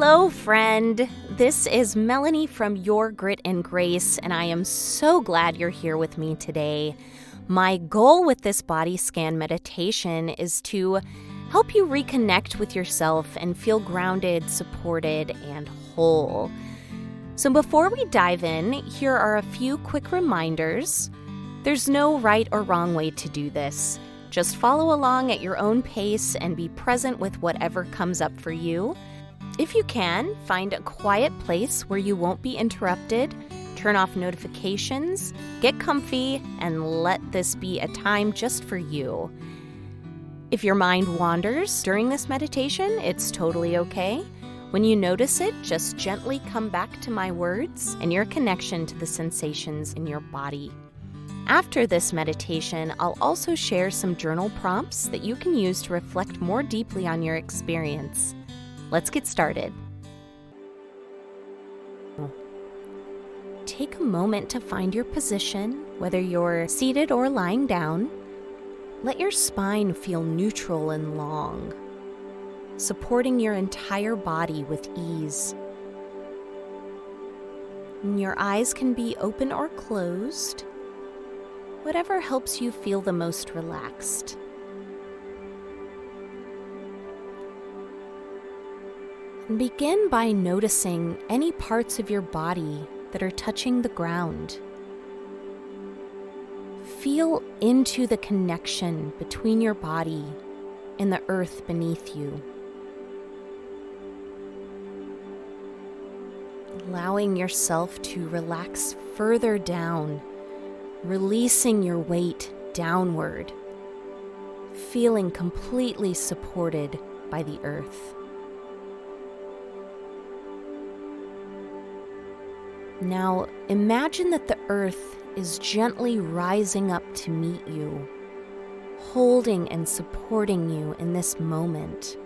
Hello, friend. This is Melanie from Your Grit and Grace, and I am so glad you're here with me today. My goal with this body scan meditation is to help you reconnect with yourself and feel grounded, supported, and whole. So before we dive in, here are a few quick reminders. There's no right or wrong way to do this. Just follow along at your own pace and be present with whatever comes up for you. If you can, find a quiet place where you won't be interrupted, turn off notifications, get comfy, and let this be a time just for you. If your mind wanders during this meditation, it's totally okay. When you notice it, just gently come back to my words and your connection to the sensations in your body. After this meditation, I'll also share some journal prompts that you can use to reflect more deeply on your experience. Let's get started. Take a moment to find your position, whether you're seated or lying down. Let your spine feel neutral and long, supporting your entire body with ease. And your eyes can be open or closed, whatever helps you feel the most relaxed. And begin by noticing any parts of your body that are touching the ground. Feel into the connection between your body and the earth beneath you. Allowing yourself to relax further down, releasing your weight downward, feeling completely supported by the earth. Now, imagine that the earth is gently rising up to meet you, holding and supporting you in this moment.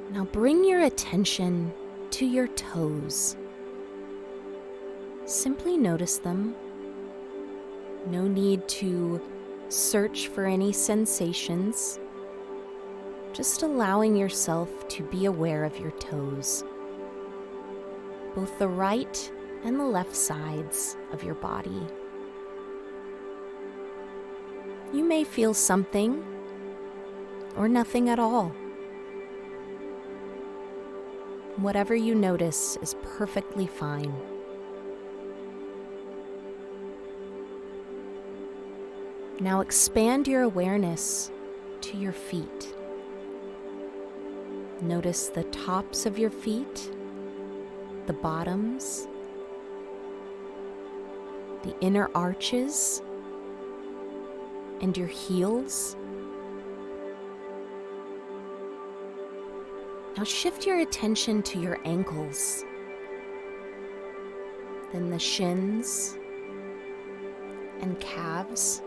Now bring your attention to your toes. Simply notice them. No need to search for any sensations. Just allowing yourself to be aware of your toes, both the right and the left sides of your body. You may feel something or nothing at all. Whatever you notice is perfectly fine. Now expand your awareness to your feet. Notice the tops of your feet, the bottoms, the inner arches, and your heels. Now shift your attention to your ankles, then the shins and calves.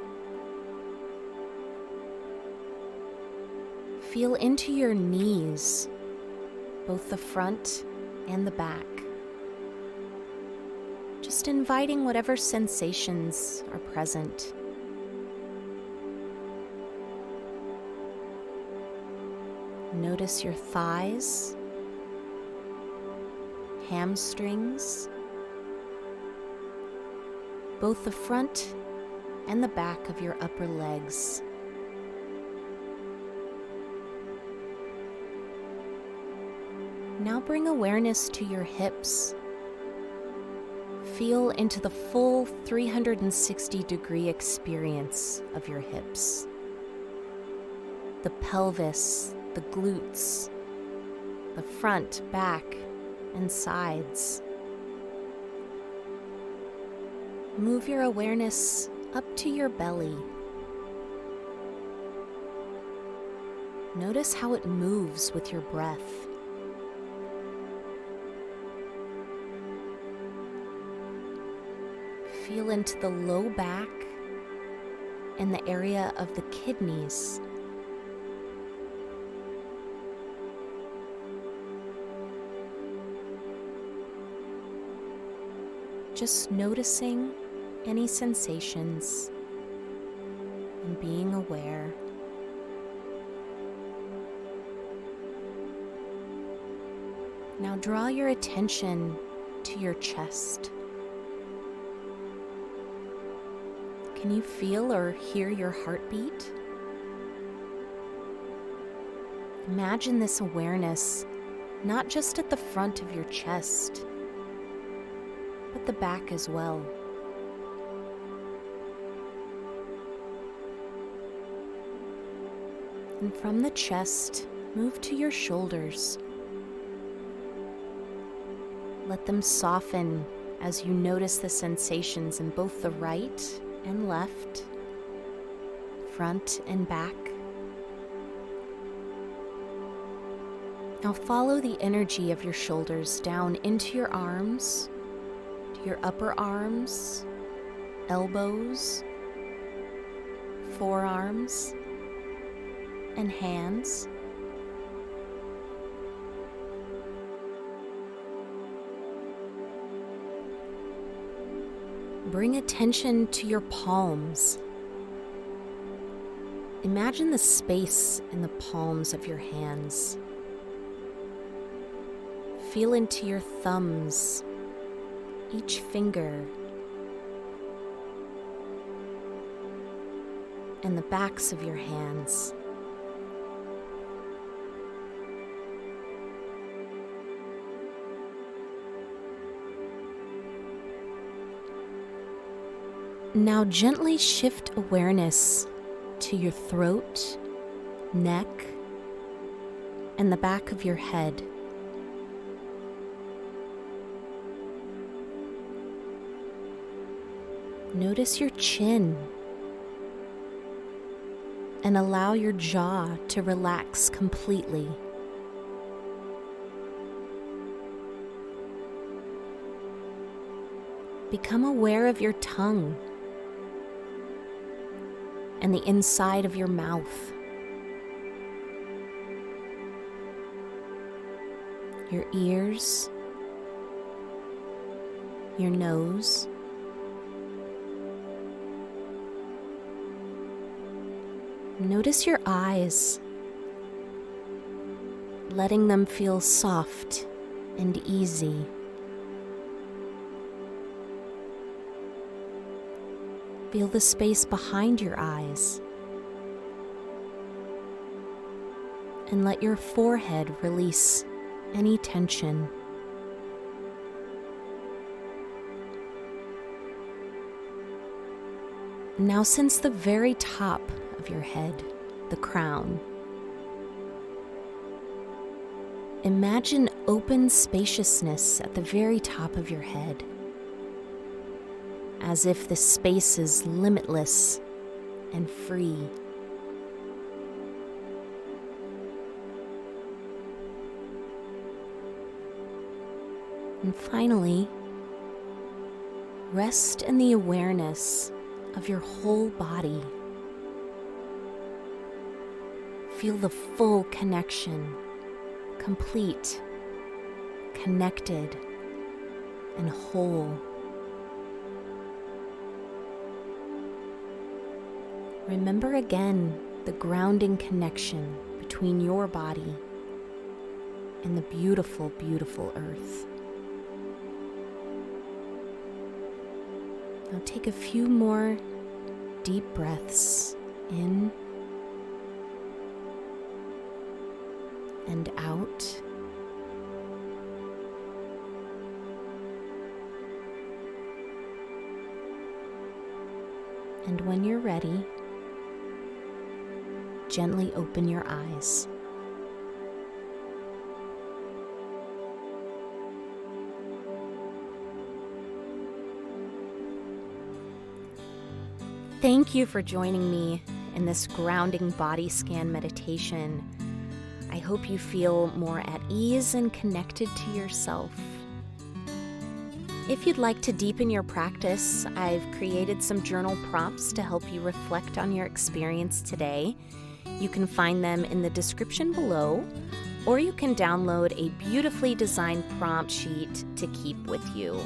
Feel into your knees, both the front and the back. Just inviting whatever sensations are present. Notice your thighs, hamstrings, both the front and the back of your upper legs. Now bring awareness to your hips. Feel into the full 360-degree experience of your hips. The pelvis, the glutes, the front, back, and sides. Move your awareness up to your belly. Notice how it moves with your breath. Feel into the low back and the area of the kidneys. Just noticing any sensations. and being aware. Now draw your attention to your chest. Can you feel or hear your heartbeat? Imagine this awareness not just at the front of your chest, but the back as well. And from the chest, move to your shoulders. Let them soften as you notice the sensations in both the right and left, front and back. Now follow the energy of your shoulders down into your arms, to your upper arms, elbows, forearms, and hands. Bring attention to your palms. Imagine the space in the palms of your hands. Feel into your thumbs, each finger, and the backs of your hands. Now gently shift awareness to your throat, neck, and the back of your head. Notice your chin and allow your jaw to relax completely. Become aware of your tongue and the inside of your mouth, your ears, your nose, notice your eyes, letting them feel soft and easy. Feel the space behind your eyes. And let your forehead release any tension. Now sense the very top of your head, the crown. Imagine open spaciousness at the very top of your head, as if the space is limitless and free. And finally, rest in the awareness of your whole body. Feel the full connection, complete, connected, and whole. Remember again the grounding connection between your body and the beautiful, beautiful earth. Now take a few more deep breaths in and out. And when you're ready, gently open your eyes. Thank you for joining me in this grounding body scan meditation. I hope you feel more at ease and connected to yourself. If you'd like to deepen your practice, I've created some journal prompts to help you reflect on your experience today. You can find them in the description below, or you can download a beautifully designed prompt sheet to keep with you.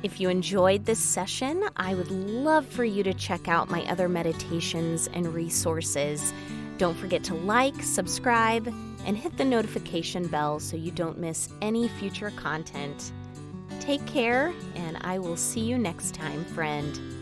If you enjoyed this session, I would love for you to check out my other meditations and resources. Don't forget to like, subscribe, and hit the notification bell so you don't miss any future content. Take care, and I will see you next time, friend.